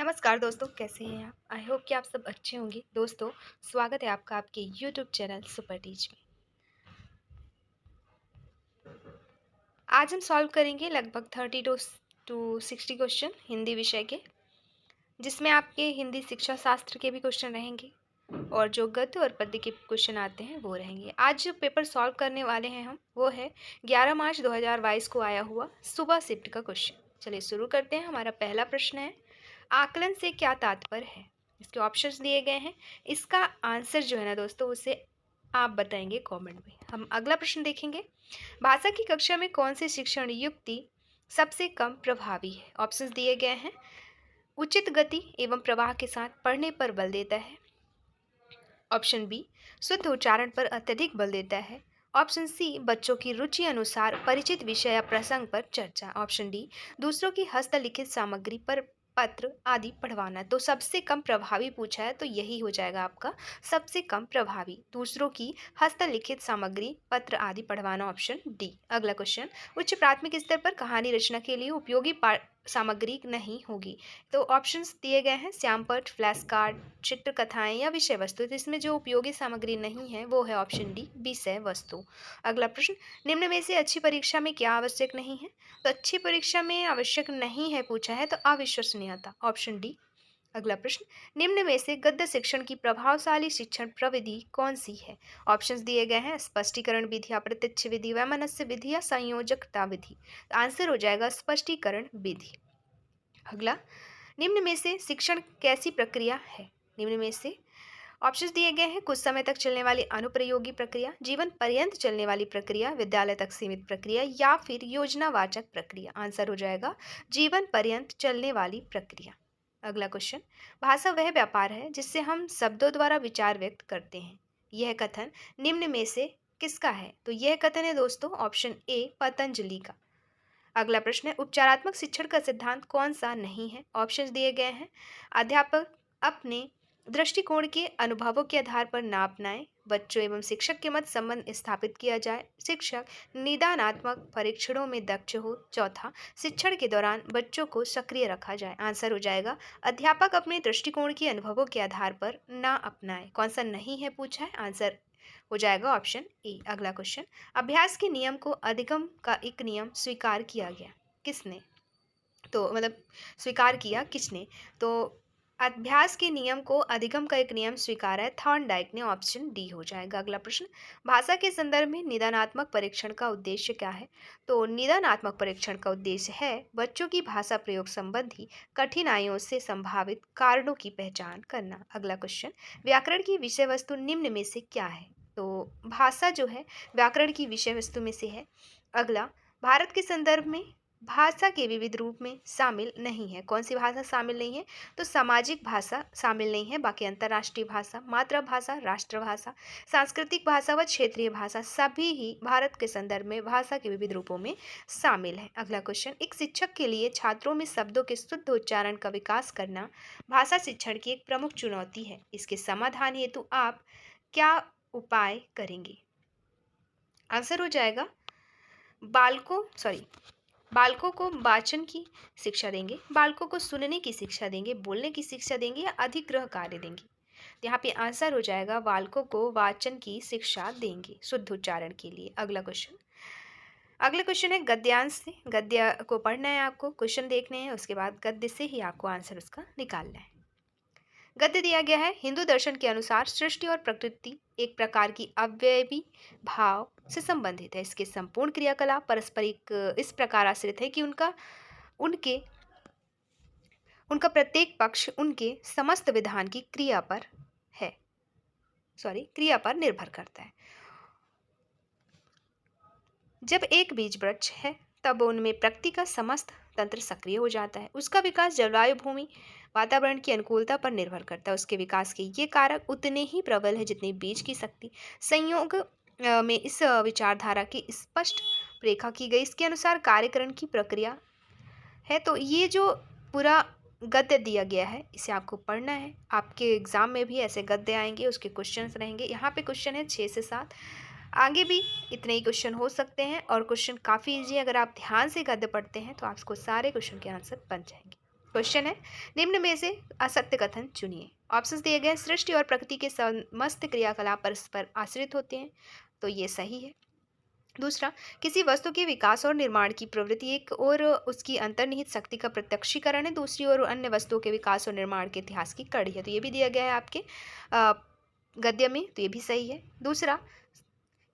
नमस्कार दोस्तों, कैसे हैं आप? आई होप कि आप सब अच्छे होंगे। दोस्तों, स्वागत है आपका आपके यूट्यूब चैनल सुपर टीच में। आज हम सॉल्व करेंगे लगभग 30 टू 60 क्वेश्चन हिंदी विषय के, जिसमें आपके हिंदी शिक्षा शास्त्र के भी क्वेश्चन रहेंगे और जो गद्य और पद्य के क्वेश्चन आते हैं वो रहेंगे। आज जो पेपर सॉल्व करने वाले हैं हम, वो है 11 मार्च 2022 को आया हुआ सुबह शिफ्ट का क्वेश्चन। चलिए शुरू करते हैं। हमारा पहला प्रश्न है, आकलन से क्या तात्पर्य है? इसके ऑप्शंस दिए गए हैं। इसका आंसर जो है ना दोस्तों, उसे आप बताएंगे कमेंट में। हम अगला प्रश्न देखेंगे, भाषा की कक्षा में कौन सी शिक्षण युक्ति सबसे कम प्रभावी है? ऑप्शंस दिए गए हैं। उचित गति एवं प्रवाह के साथ पढ़ने पर बल देता है। ऑप्शन बी, शुद्ध उच्चारण पर अत्यधिक बल देता है। ऑप्शन सी, बच्चों की रुचि अनुसार परिचित विषय या प्रसंग पर चर्चा। ऑप्शन डी, दूसरों की हस्तलिखित सामग्री पर पत्र आदि पढ़वाना। तो सबसे कम प्रभावी पूछा है, तो यही हो जाएगा आपका सबसे कम प्रभावी, दूसरों की हस्तलिखित सामग्री पत्र आदि पढ़वाना। Option D. अगला क्वेश्चन, उच्च प्राथमिक स्तर पर कहानी रचना के लिए उपयोगी सामग्री नहीं होगी। तो ऑप्शंस दिए गए हैं, श्यामपट्ट, फ्लैश कार्ड, चित्र कथाएं या विषय वस्तु। तो इसमें जो उपयोगी सामग्री नहीं है वो है ऑप्शन डी, विषय वस्तु। अगला प्रश्न, निम्न में से अच्छी परीक्षा में क्या आवश्यक नहीं है? तो अच्छी परीक्षा में आवश्यक नहीं है पूछा है, तो अविश्वसनीयता। Option D. अगला प्रश्न, निम्न में से गद्य शिक्षण की प्रभावशाली शिक्षण प्रविधि कौन सी है? ऑप्शंस दिए गए हैं, स्पष्टीकरण विधि, अप्रत्यक्ष विधि, वैमनस्य विधि या संयोजकता विधि। आंसर हो जाएगा स्पष्टीकरण विधि। अगला, निम्न में से शिक्षण कैसी प्रक्रिया है? निम्न में से ऑप्शंस दिए गए हैं, कुछ समय तक चलने वाली अनुप्रयोगी प्रक्रिया, जीवन पर्यंत चलने वाली प्रक्रिया, विद्यालय तक सीमित प्रक्रिया या फिर योजनावाचक प्रक्रिया। आंसर हो जाएगा जीवन पर्यंत चलने वाली प्रक्रिया। अगला क्वेश्चन, भाषा वह व्यापार है जिससे हम शब्दों द्वारा विचार व्यक्त करते हैं। यह कथन निम्न में से किसका है? तो यह कथन है दोस्तों ऑप्शन ए, पतंजलि का। अगला प्रश्न है, उपचारात्मक शिक्षण का सिद्धांत कौन सा नहीं है? ऑप्शंस दिए गए हैं, अध्यापक अपने दृष्टिकोण के अनुभवों के आधार पर ना अपनाएं, बच्चों एवं शिक्षक के मध्य संबंध स्थापित किया जाए, शिक्षक निदानात्मक परीक्षणों में दक्ष हो, चौथा, शिक्षण के दौरान बच्चों को सक्रिय रखा जाए। आंसर हो जाएगा अध्यापक अपने दृष्टिकोण के अनुभवों के आधार पर ना अपनाएं। कौन सा नहीं है पूछा है, आंसर हो जाएगा ऑप्शन ए। अगला क्वेश्चन, अभ्यास के नियम को अधिगम का एक नियम स्वीकार किया गया, किसने? तो मतलब स्वीकार किया किसने? तो अभ्यास के नियम को अधिगम का एक नियम स्वीकार है थॉर्नडाइक ने। ऑप्शन डी हो जाएगा। अगला प्रश्न, भाषा के संदर्भ में निदानात्मक परीक्षण का उद्देश्य क्या है? तो निदानात्मक परीक्षण का उद्देश्य है बच्चों की भाषा प्रयोग संबंधी कठिनाइयों से संभावित कारणों की पहचान करना। अगला क्वेश्चन, व्याकरण की विषय वस्तु निम्न में से क्या है? तो भाषा जो है व्याकरण की विषय वस्तु में से है। अगला, भारत के संदर्भ में भाषा के विविध रूप में शामिल नहीं है। कौन सी भाषा शामिल नहीं है? तो सामाजिक भाषा शामिल नहीं है, बाकी अंतर्राष्ट्रीय भाषा, मातृभाषा, राष्ट्रभाषा, सांस्कृतिक भाषा व क्षेत्रीय भाषा सभी ही भारत के संदर्भ में भाषा के विविध रूपों में शामिल है। अगला क्वेश्चन, एक शिक्षक के लिए छात्रों में शब्दों के शुद्ध उच्चारण का विकास करना भाषा शिक्षण की एक प्रमुख चुनौती है। इसके समाधान हेतु आप क्या उपाय करेंगे? आंसर हो जाएगा बालकों को वाचन की शिक्षा देंगे, बालकों को सुनने की शिक्षा देंगे, बोलने की शिक्षा देंगे या अधिग्रह कार्य देंगे। यहाँ पे आंसर हो जाएगा बालकों को वाचन की शिक्षा देंगे शुद्ध उच्चारण के लिए। अगला क्वेश्चन है गद्यांश से। गद्य को पढ़ना है आपको, क्वेश्चन देखने हैं, उसके बाद गद्य से ही आपको आंसर उसका निकालना है। गद्य दिया गया है, हिंदू दर्शन के अनुसार सृष्टि और प्रकृति एक प्रकार की अवयवी भाव से संबंधित है। इसके संपूर्ण क्रियाकलाप पारस्परिक इस प्रकार आश्रित है कि उनके उनका प्रत्येक पक्ष उनके समस्त विधान की क्रिया पर निर्भर करता है। जब एक बीज वृक्ष है तब उनमें प्रकृति का समस्त तंत्र सक्रिय हो जाता है। उसका विकास जलवायु, भूमि, वातावरण की अनुकूलता पर निर्भर करता है। उसके विकास के ये कारक उतने ही प्रबल है जितनी बीज की शक्ति। संयोग में इस विचारधारा की स्पष्ट रेखा की गई। इसके अनुसार कार्यकरण की प्रक्रिया है। तो ये जो पूरा गद्य दिया गया है इसे आपको पढ़ना है। आपके एग्जाम में भी ऐसे गद्य आएंगे, उसके क्वेश्चंस रहेंगे। यहाँ पे क्वेश्चन है 6 से 7, आगे भी इतने ही क्वेश्चन हो सकते हैं और क्वेश्चन काफ़ी ईजी है। अगर आप ध्यान से गद्य पढ़ते हैं तो आपको सारे क्वेश्चन के आंसर बन जाएंगे। क्वेश्चन है, निम्न में से असत्य कथन चुनिए। ऑप्शंस दिए गए, सृष्टि और प्रकृति के समस्त क्रियाकलाप परस्पर आश्रित होते हैं, तो ये सही है। दूसरा, किसी वस्तु के विकास और निर्माण की प्रवृत्ति एक और उसकी अंतर्निहित शक्ति का प्रत्यक्षीकरण है, दूसरी ओर अन्य वस्तुओं के विकास और निर्माण के इतिहास की कड़ी है, तो ये भी दिया गया है आपके गद्य में, तो ये भी सही है। दूसरा,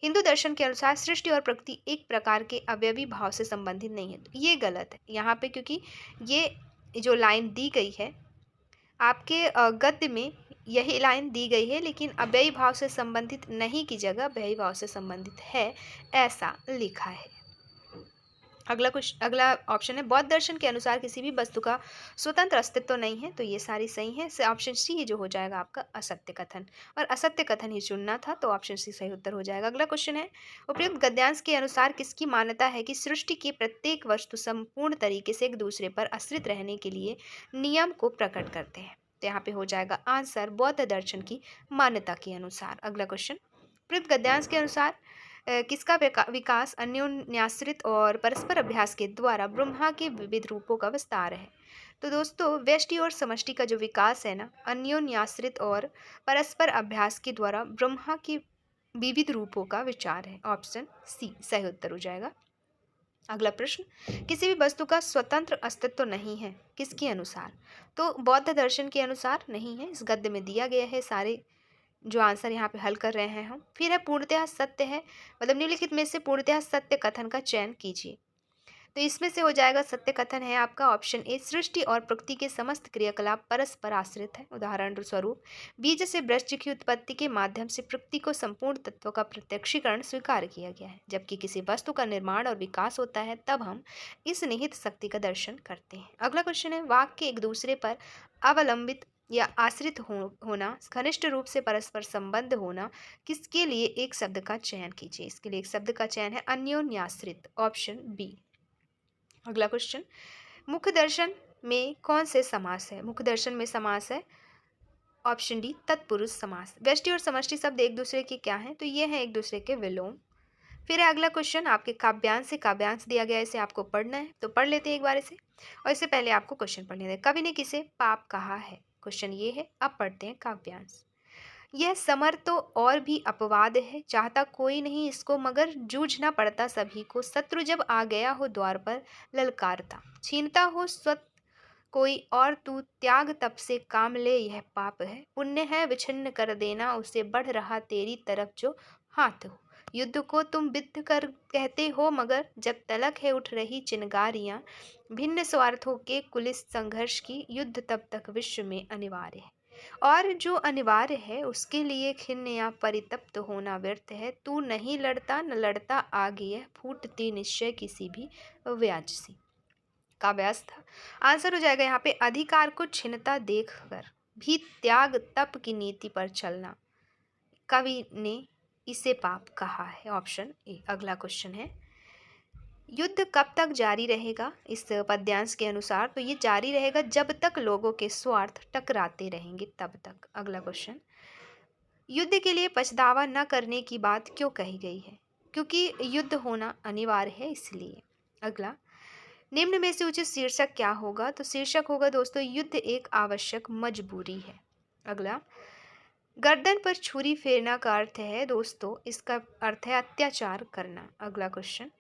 हिंदू दर्शन के अनुसार सृष्टि और प्रकृति एक प्रकार के अवयवी भाव से संबंधित नहीं है, तो ये गलत है यहाँ पे, क्योंकि ये जो लाइन दी गई है आपके गद्य में, यही लाइन दी गई है, लेकिन अव्ययी भाव से संबंधित नहीं की जगह अव्ययी भाव से संबंधित है, ऐसा लिखा है। अगला ऑप्शन है, बौद्ध दर्शन के अनुसार किसी भी वस्तु का स्वतंत्र अस्तित्व नहीं है, तो ये सारी सही है। ऑप्शन सी ही जो हो जाएगा आपका असत्य कथन, और असत्य कथन ही चुनना था, तो ऑप्शन सी सही उत्तर हो जाएगा। अगला क्वेश्चन है, उपयुक्त गद्यांश के अनुसार किसकी मान्यता है कि सृष्टि की प्रत्येक वस्तु संपूर्ण तरीके से एक दूसरे पर आश्रित रहने के लिए नियम को प्रकट करते हैं, तो यहाँ पे हो जाएगा आंसर बौद्ध दर्शन की मान्यता के अनुसार। अगला क्वेश्चन, उपयुक्त गद्यांश के अनुसार किसका विकास अन्योन्याश्रित और परस्पर अभ्यास के द्वारा ब्रह्मा के विविध रूपों का विस्तार है, तो दोस्तों व्यष्टि और समष्टि का जो विकास है ना, अन्योन्याश्रित और परस्पर अभ्यास के द्वारा ब्रह्मा के विविध रूपों का विचार है, ऑप्शन सी सही उत्तर हो जाएगा। अगला प्रश्न, किसी भी वस्तु का स्वतंत्र अस्तित्व नहीं है, किसके अनुसार, तो बौद्ध दर्शन के अनुसार नहीं है, इस गद्य में दिया गया है, सारे जो आंसर यहाँ पे हल कर रहे हैं हम। फिर है पूर्णतः सत्य है, मतलब निम्नलिखित में से पूर्णतः सत्य कथन का चयन कीजिए, तो इसमें से हो जाएगा सत्य कथन है आपका ऑप्शन ए, सृष्टि और प्रकृति के समस्त क्रियाकलाप परस्पर आश्रित है। उदाहरण स्वरूप, बीज से वृक्ष की उत्पत्ति के माध्यम से प्रकृति को संपूर्ण तत्व का प्रत्यक्षीकरण स्वीकार किया गया है, जबकि किसी वस्तु का निर्माण और विकास होता है तब हम इस निहित शक्ति का दर्शन करते हैं। अगला क्वेश्चन है, वाक्य एक दूसरे पर अवलंबित या आश्रित होना, घनिष्ठ रूप से परस्पर संबंध होना, किसके लिए एक शब्द का चयन कीजिए। इसके लिए एक शब्द का चयन है अन्योन्याश्रित, ऑप्शन बी। अगला क्वेश्चन, मुख्य दर्शन में कौन से समास है, मुख्य दर्शन में समास है ऑप्शन डी तत्पुरुष समास। व्यष्टि और समष्टि शब्द एक दूसरे के क्या हैं, तो ये हैं एक दूसरे के विलोम। फिर है अगला क्वेश्चन, आपके काव्यांश से काव्यांश दिया गया है, इसे आपको पढ़ना है, तो पढ़ लेते हैं एक बार इसे, और इससे पहले आपको क्वेश्चन पढ़ लेते हैं। कवि ने किसे पाप कहा है, क्वेश्चन ये है। अब पढ़ते हैं काव्यांश। यह समर तो और भी अपवाद है, चाहता कोई नहीं इसको मगर जूझना पड़ता सभी को, शत्रु जब आ गया हो द्वार पर ललकारता, छीनता हो स्वत कोई और तू त्याग तप से काम ले, यह पाप है, पुण्य है विच्छिन्न कर देना उसे, बढ़ रहा तेरी तरफ जो हाथ हो, युद्ध को तुम विद्ध कर कहते हो मगर जब तलक है उठ रही चिनगारियां, भिन्न स्वार्थों के कुलिस संघर्ष की, युद्ध तब तक विश्व में अनिवार्य है, और जो अनिवार्य है उसके लिए खिन्न या परितप्त होना व्यर्थ है, तू नहीं लड़ता न लड़ता आगे यह फूटती निश्चय किसी भी व्याज सी। काव्यास था, आंसर हो जाएगा यहाँ पे, अधिकार को छिनता देख कर भी त्याग तप की नीति पर चलना, कवि ने इसे पाप कहा है, ऑप्शन ए। अगला क्वेश्चन है, युद्ध कब तक जारी रहेगा इस पद्यांश के अनुसार, तो ये जारी रहेगा जब तक लोगों के स्वार्थ टकराते रहेंगे तब तक। अगला क्वेश्चन, युद्ध के लिए पछतावा न करने की बात क्यों कही गई है, क्योंकि युद्ध होना अनिवार्य है इसलिए। अगला, निम्न में से उचित शीर्षक क्या होगा, तो शीर्षक होगा दोस्तों युद्ध एक आवश्यक मजबूरी है। अगला, गर्दन पर छुरी फेरना का अर्थ है दोस्तों, इसका अर्थ है अत्याचार करना। अगला क्वेश्चन,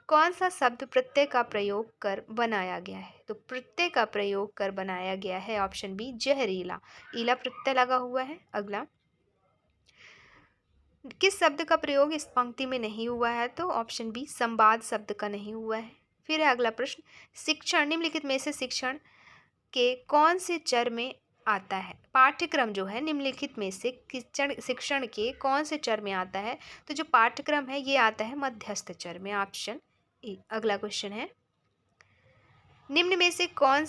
कौन सा शब्द प्रत्यय का प्रयोग कर बनाया गया है, तो प्रत्यय का प्रयोग कर बनाया गया है ऑप्शन बी जहरीला, ईला प्रत्यय लगा हुआ है। अगला, किस शब्द का प्रयोग इस पंक्ति में नहीं हुआ है, तो ऑप्शन बी संवाद शब्द का नहीं हुआ है। फिर है अगला प्रश्न, शिक्षण निम्नलिखित में से शिक्षण के कौन से चर में आता है, पाठ्यक्रम जो है निम्नलिखित में से शिक्षण के कौन से चर में आता है, तो जो पाठ्यक्रम है ये आता है मध्यस्थ चर में, ऑप्शन ए। अगला क्वेश्चन है, निम्न में से कौन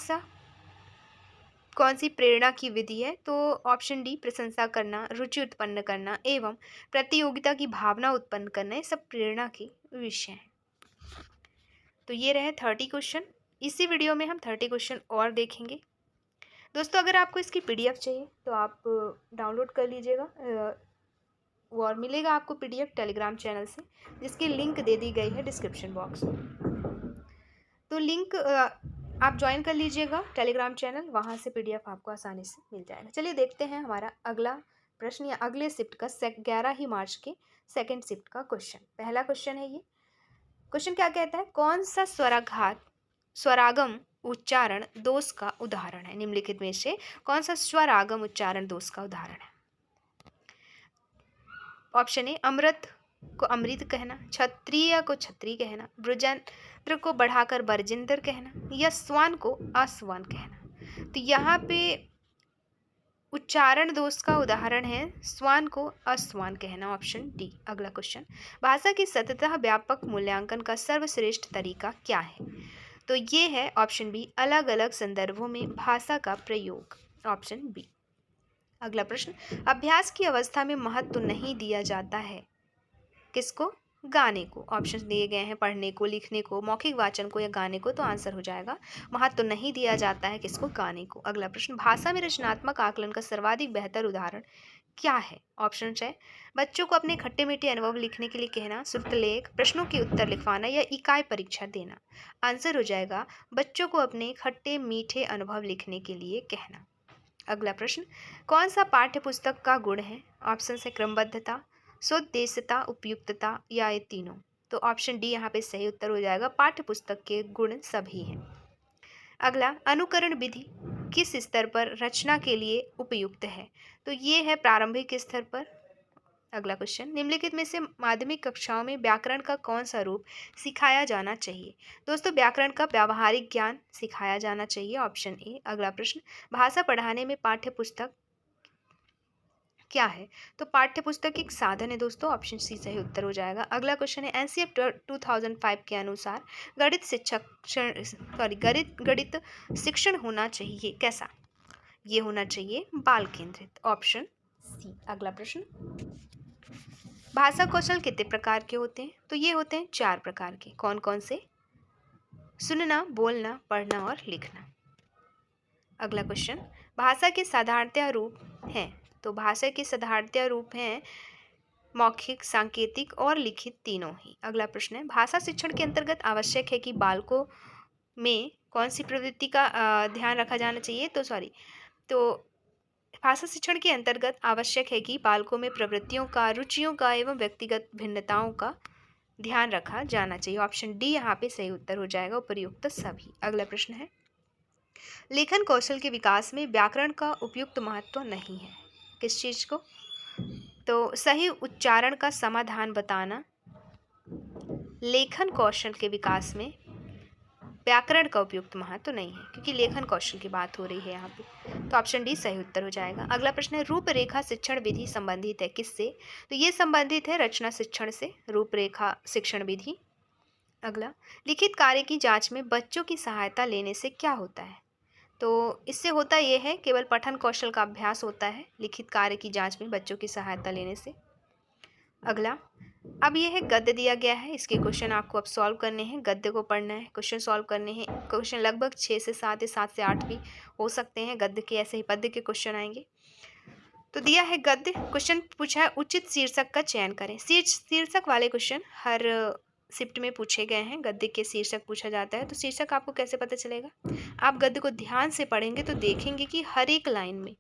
सी प्रेरणा की विधि है, तो ऑप्शन डी प्रशंसा करना, रुचि उत्पन्न करना एवं प्रतियोगिता की भावना उत्पन्न करना, ये सब प्रेरणा के विषय हैं। तो ये रहे 30 क्वेश्चन, इसी वीडियो में हम 30 क्वेश्चन और देखेंगे। दोस्तों अगर आपको इसकी पीडीएफ चाहिए तो आप डाउनलोड कर लीजिएगा, और मिलेगा आपको पीडीएफ टेलीग्राम चैनल से, जिसकी लिंक दे दी गई है डिस्क्रिप्शन बॉक्स में। तो लिंक आप ज्वाइन कर लीजिएगा टेलीग्राम चैनल, वहाँ से PDF आपको आसानी से मिल जाएगा। चलिए देखते हैं हमारा अगला प्रश्न या अगले शिफ्ट का 11 ही मार्च के सेकंड शिफ्ट का क्वेश्चन। पहला क्वेश्चन है ये। क्वेश्चन क्या कहता है, कौन सा स्वराघात स्वरागम उच्चारण दोष का उदाहरण है? निम्नलिखित में से कौन सा स्वरागम उच्चारण दोष का उदाहरण है? ऑप्शन ए, अमृत को अमृत कहना, क्षत्रिय को छत्री कहना, ब्रजेंद्र को बढ़ाकर बरजिंदर कहना, या स्वान को अस्वान कहना। तो यहाँ पे उच्चारण दोष का उदाहरण है स्वान को अस्वान कहना, ऑप्शन डी। अगला क्वेश्चन, भाषा की सततः व्यापक मूल्यांकन का सर्वश्रेष्ठ तरीका क्या है? तो ये है ऑप्शन बी, अलग अलग संदर्भों में भाषा का प्रयोग, ऑप्शन बी। अगला प्रश्न, अभ्यास की अवस्था में महत्व नहीं दिया जाता है किसको? गाने को। ऑप्शन दिए गए हैं पढ़ने को, लिखने को, मौखिक वाचन को या गाने को। तो आंसर हो जाएगा महत्व नहीं दिया जाता है किसको? गाने को। अगला प्रश्न, भाषा में रचनात्मक आकलन का सर्वाधिक बेहतर उदाहरण क्या है? ऑप्शन है बच्चों को अपने खट्टे मीठे अनुभव लिखने के लिए कहना, श्रुतलेख, प्रश्नों के उत्तर लिखवाना या इकाई परीक्षा देना। आंसर हो जाएगा बच्चों को अपने खट्टे मीठे अनुभव लिखने के लिए कहना। अगला प्रश्न, कौन सा पाठ्य पुस्तक का गुण है? ऑप्शन है क्रमबद्धता, सुउद्देश्यता, उपयुक्तता या ये तीनों। तो ऑप्शन डी यहाँ पे सही उत्तर हो जाएगा, पाठ्य पुस्तक के गुण सभी हैं। अगला, अनुकरण विधि किस स्तर पर रचना के लिए उपयुक्त है? तो ये है प्रारंभिक स्तर पर। अगला क्वेश्चन, निम्नलिखित में से माध्यमिक कक्षाओं में व्याकरण का कौन सा रूप सिखाया जाना चाहिए? दोस्तों, व्याकरण का व्यावहारिक ज्ञान सिखाया जाना चाहिए, ऑप्शन ए। अगला प्रश्न, भाषा पढ़ाने में पाठ्य पुस्तक क्या है? तो पाठ्य पुस्तक एक साधन है दोस्तों, ऑप्शन सी सही उत्तर हो जाएगा। अगला क्वेश्चन है, एनसीएफ 2005 के अनुसार गणित शिक्षण होना चाहिए कैसा? ये होना चाहिए बाल केंद्रित, ऑप्शन सी। अगला प्रश्न, भाषा कौशल कितने प्रकार के होते हैं? तो ये होते हैं 4 प्रकार के। कौन कौन से? सुनना, बोलना, पढ़ना और लिखना। अगला क्वेश्चन, भाषा के साधारणतया रूप हैं? तो भाषा के साधारणतया रूप हैं मौखिक, सांकेतिक और लिखित तीनों ही। अगला प्रश्न है, भाषा शिक्षण के अंतर्गत आवश्यक है कि बालकों में कौन सी प्रवृत्ति का ध्यान रखा जाना चाहिए? तो भाषा शिक्षण के अंतर्गत आवश्यक है कि बालकों में प्रवृत्तियों का, रुचियों का एवं व्यक्तिगत भिन्नताओं का ध्यान रखा जाना चाहिए, ऑप्शन डी यहाँ पे सही उत्तर हो जाएगा, उपर्युक्त सभी। अगला प्रश्न है, लेखन कौशल के विकास में व्याकरण का उपयुक्त महत्व नहीं है, किस चीज को? तो सही उच्चारण का समाधान बताना लेखन कौशल के विकास में व्याकरण का उपयुक्त महत्व नहीं है, क्योंकि लेखन कौशल की बात हो रही है यहाँ पे। तो ऑप्शन डी सही उत्तर हो जाएगा। अगला प्रश्न है, रूपरेखा शिक्षण विधि संबंधित है किससे? तो ये संबंधित है रचना शिक्षण से, रूपरेखा शिक्षण विधि। अगला, लिखित कार्य की जांच में बच्चों की सहायता लेने से क्या होता है? तो इससे होता यह है केवल पठन कौशल का अभ्यास होता है लिखित कार्य की जांच में बच्चों की सहायता लेने से। अगला, अब यह है गद्य दिया गया है, इसके क्वेश्चन आपको अब सॉल्व करने हैं, गद्य को पढ़ना है, क्वेश्चन सॉल्व करने हैं। क्वेश्चन लगभग 6 से 7 या 7 से 8 भी हो सकते हैं गद्य के, ऐसे ही पद्य के क्वेश्चन आएंगे। तो दिया है गद्य, क्वेश्चन पूछा है उचित शीर्षक का चयन करें। शीर्षक वाले क्वेश्चन हर शिफ्ट में पूछे गए हैं, गद्य के शीर्षक पूछा जाता है। तो शीर्षक आपको कैसे पता चलेगा? आप गद्य को ध्यान से पढ़ेंगे तो देखेंगे कि हर एक लाइन में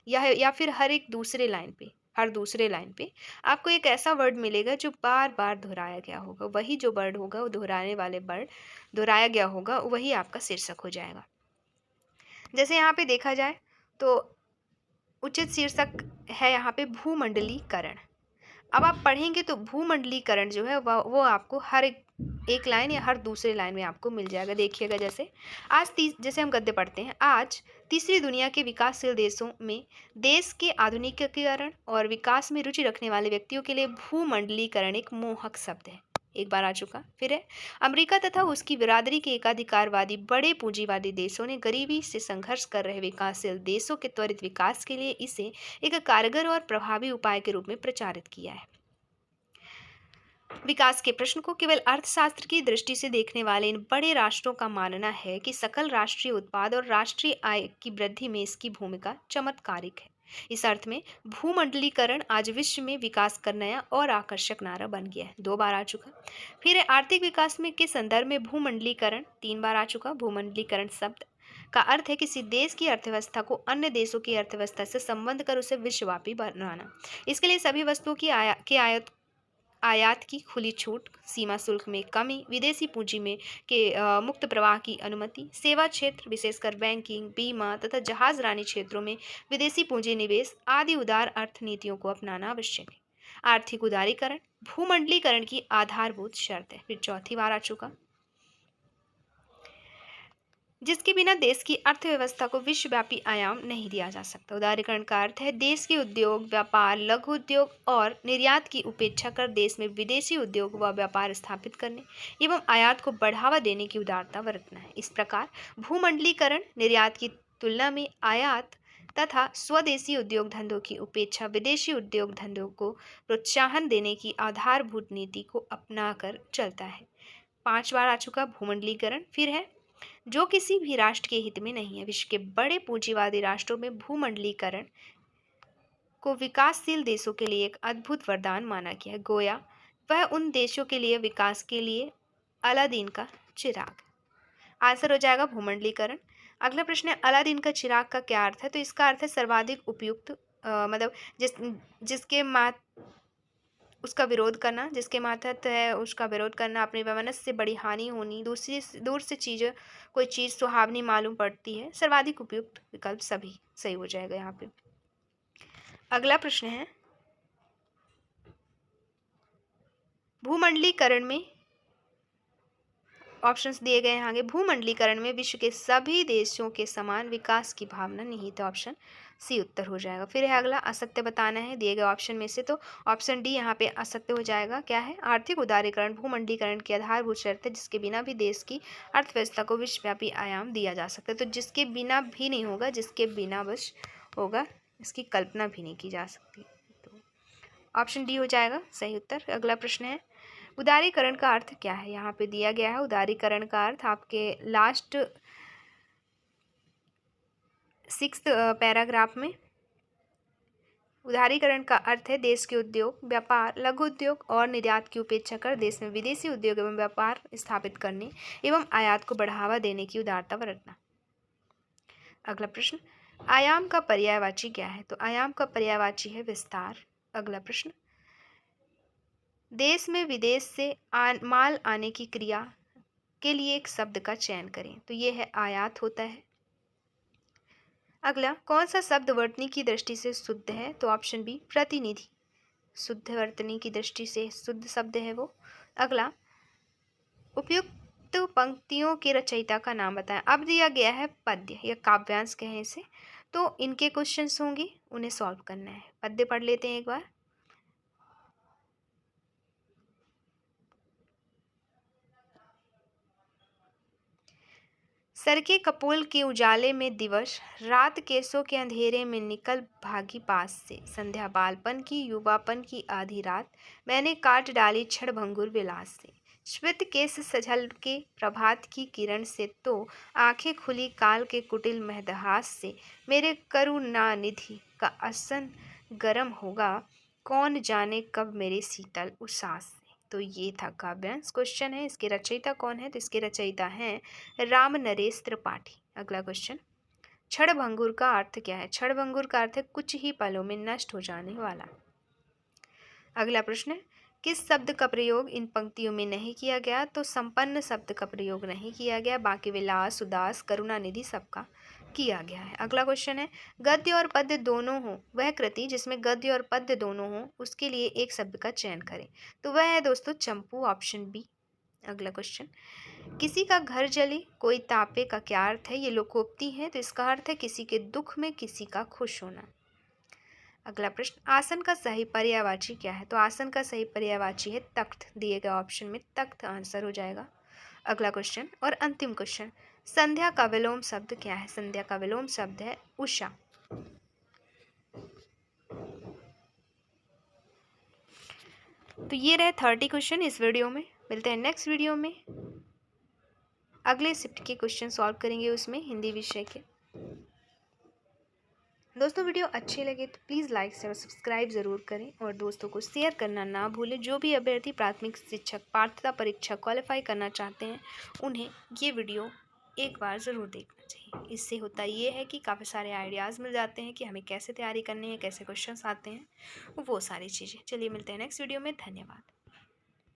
या फिर हर दूसरे लाइन पे आपको एक ऐसा वर्ड मिलेगा जो बार बार दोहराया गया होगा। वही जो वर्ड होगा, वो दोहराने वाले वर्ड दोहराया गया होगा, वही आपका शीर्षक हो जाएगा। जैसे यहाँ पे देखा जाए तो उचित शीर्षक है यहाँ पे भूमंडलीकरण। अब आप पढ़ेंगे तो भूमंडलीकरण जो है वो आपको हर एक लाइन या हर दूसरे लाइन में आपको मिल जाएगा। देखिएगा, जैसे हम गद्य पढ़ते हैं, आज तीसरी दुनिया के विकासशील देशों में देश के आधुनिकीकरण और विकास में रुचि रखने वाले व्यक्तियों के लिए भूमंडलीकरण एक मोहक शब्द है। एक बार आ चुका, फिर है, अमेरिका तथा उसकी बिरादरी के एकाधिकारवादी बड़े पूंजीवादी देशों ने गरीबी से संघर्ष कर रहे विकासशील देशों के त्वरित विकास के लिए इसे एक कारगर और प्रभावी उपाय के रूप में प्रचारित किया है। विकास के प्रश्न को केवल अर्थशास्त्र की दृष्टि से देखने वाले इन बड़े राष्ट्रों का मानना है कि सकल राष्ट्रीय उत्पाद और राष्ट्रीय आय की वृद्धि में इसकी भूमिका चमत्कारिक है। इस अर्थ में भूमंडलीकरण आज विश्व में विकास का नया और आकर्षक नारा बन गया है, 2 बार आ चुका। फिर है आर्थिक विकास में के संदर्भ में भूमंडलीकरण, 3 बार आ चुका। भूमंडलीकरण शब्द का अर्थ है किसी देश की अर्थव्यवस्था को अन्य देशों की अर्थव्यवस्था से संबंध कर उसे विश्वव्यापी बनाना। इसके लिए सभी वस्तुओं की आयात की खुली छूट, सीमा शुल्क में कमी, विदेशी पूंजी में मुक्त प्रवाह की अनुमति, सेवा क्षेत्र विशेषकर बैंकिंग, बीमा तथा जहाजरानी क्षेत्रों में विदेशी पूंजी निवेश आदि उदार अर्थनीतियों को अपनाना आवश्यक है। आर्थिक उदारीकरण भूमंडलीकरण की आधारभूत शर्त है, फिर 4थी बार आ चुका, जिसके बिना देश की अर्थव्यवस्था को विश्वव्यापी आयाम नहीं दिया जा सकता। उदारीकरण का अर्थ है देश के उद्योग, व्यापार, लघु उद्योग और निर्यात की उपेक्षा कर देश में विदेशी उद्योग व व्यापार स्थापित करने एवं आयात को बढ़ावा देने की उदारता बरतना है। इस प्रकार भूमंडलीकरण निर्यात की तुलना में आयात तथा स्वदेशी उद्योग धंधों की उपेक्षा विदेशी उद्योग धंधों को प्रोत्साहन देने की आधारभूत नीति को अपनाकर चलता है। 5 बार आ चुका भूमंडलीकरण। फिर है जो किसी भी राष्ट्र के हित में नहीं है। विश्व के बड़े पूंजीवादी राष्ट्रों में भूमंडलीकरण को विकासशील देशों के लिए एक अद्भुत वरदान माना गया है। गोया वह उन देशों के लिए विकास के लिए अलादीन का चिराग। आंसर हो जाएगा भूमंडलीकरण। अगला प्रश्न है अलादीन का चिराग का क्या अर्थ है? तो इसका अर्थ है सर्वाधिक उपयुक्त, मतलब जिसके उसका विरोध करना, जिसके मातहत है उसका विरोध करना, अपने वमनस्य से बड़ी हानि होनी, दूर से कोई चीज़ सुहावनी मालूम पड़ती है। सर्वाधिक उपयुक्त विकल्प सभी सही हो जाएगा यहाँ पे। अगला प्रश्न है भूमंडलीकरण में ऑप्शंस दिए गए हैं आगे। भूमंडलीकरण में विश्व के सभी देशों के समान विकास की भावना निहित है, ऑप्शन सी उत्तर हो जाएगा। फिर है अगला असत्य बताना है दिए गए ऑप्शन में से, तो ऑप्शन डी यहाँ पे असत्य हो जाएगा। क्या है? आर्थिक उदारीकरण भूमंडलीकरण की आधारभूत शर्त है जिसके बिना भी देश की अर्थव्यवस्था को विश्वव्यापी आयाम दिया जा सकता है। तो जिसके बिना भी नहीं होगा, जिसके बिना बस होगा, इसकी कल्पना भी नहीं की जा सकती। तो ऑप्शन डी हो जाएगा सही उत्तर। अगला प्रश्न है उदारीकरण का अर्थ क्या है? यहाँ पे दिया गया है उदारीकरण का अर्थ आपके लास्ट 6th पैराग्राफ में। उदारीकरण का अर्थ है देश के उद्योग, व्यापार, लघु उद्योग और निर्यात की उपेक्षा कर देश में विदेशी उद्योग एवं व्यापार स्थापित करने एवं आयात को बढ़ावा देने की उदारता बरतना। अगला प्रश्न आयाम का पर्यायवाची क्या है? तो आयाम का पर्यायवाची है विस्तार। अगला प्रश्न देश में विदेश से माल आने की क्रिया के लिए एक शब्द का चयन करें। तो ये है आयात होता है। अगला कौन सा शब्द वर्तनी की दृष्टि से शुद्ध है? तो ऑप्शन बी प्रतिनिधि शुद्ध वर्तनी की दृष्टि से शुद्ध शब्द है वो। अगला उपयुक्त पंक्तियों के रचयिता का नाम बताएं। अब दिया गया है पद्य या काव्यांश कहें इसे, तो इनके क्वेश्चंस होंगे, उन्हें सॉल्व करना है। पद्य पढ़ लेते हैं एक बार। सर के कपोल के उजाले में दिवस, रात केसों के अंधेरे में निकल भागी पास से, संध्या बालपन की युवापन की आधी रात, मैंने काट डाली क्षणभंगुर विलास से, श्वेत केस सजल के प्रभात की किरण से, तो आंखें खुली काल के कुटिल महदहास से, मेरे करुणानिधि का आसन गर्म होगा, कौन जाने कब मेरे शीतल उसास से। तो ये था काव्यांश। क्वेश्चन है इसके रचयिता कौन है? तो इसके रचयिता हैं राम नरेश त्रिपाठी। अगला क्वेश्चन क्षणभंगुर का अर्थ क्या है? क्षणभंगुर का अर्थ है कुछ ही पलों में नष्ट हो जाने वाला। अगला प्रश्न है किस शब्द का प्रयोग इन पंक्तियों में नहीं किया गया? तो संपन्न शब्द का प्रयोग नहीं किया गया, बाकी विलास, उदास, करुणानिधि सबका किया गया है। अगला क्वेश्चन है गद्य और पद्य दोनों हो वह कृति जिसमें गद्य और पद्य दोनों हो उसके लिए एक शब्द का चयन करें। तो वह है दोस्तों चंपू, ऑप्शन बी। अगला क्वेश्चन किसी का घर जले कोई तापे का क्या अर्थ है? ये लोकोक्ति है, तो इसका अर्थ है किसी के दुख में किसी का खुश होना। अगला प्रश्न आसन का सही पर्यायवाची क्या है? तो आसन का सही पर्यायवाची है तख्त, दिए गए ऑप्शन में तख्त आंसर हो जाएगा। अगला क्वेश्चन और अंतिम क्वेश्चन संध्या का विलोम शब्द क्या है? संध्या का विलोम शब्द है उषा। तो ये रहे 30 क्वेश्चन इस वीडियो में। मिलते हैं नेक्स्ट वीडियो में, अगले शिफ्ट के क्वेश्चन सॉल्व करेंगे उसमें हिंदी विषय के। दोस्तों वीडियो अच्छे लगे तो प्लीज़ लाइक शेयर और सब्सक्राइब ज़रूर करें और दोस्तों को शेयर करना ना भूलें। जो भी अभ्यर्थी प्राथमिक शिक्षक पात्रता परीक्षा क्वालिफाई करना चाहते हैं उन्हें ये वीडियो एक बार ज़रूर देखना चाहिए। इससे होता ये है कि काफ़ी सारे आइडियाज़ मिल जाते हैं कि हमें कैसे तैयारी करनी है, कैसे क्वेश्चंस आते हैं, वो सारी चीज़ें। चलिए मिलते हैं नेक्स्ट वीडियो में। धन्यवाद।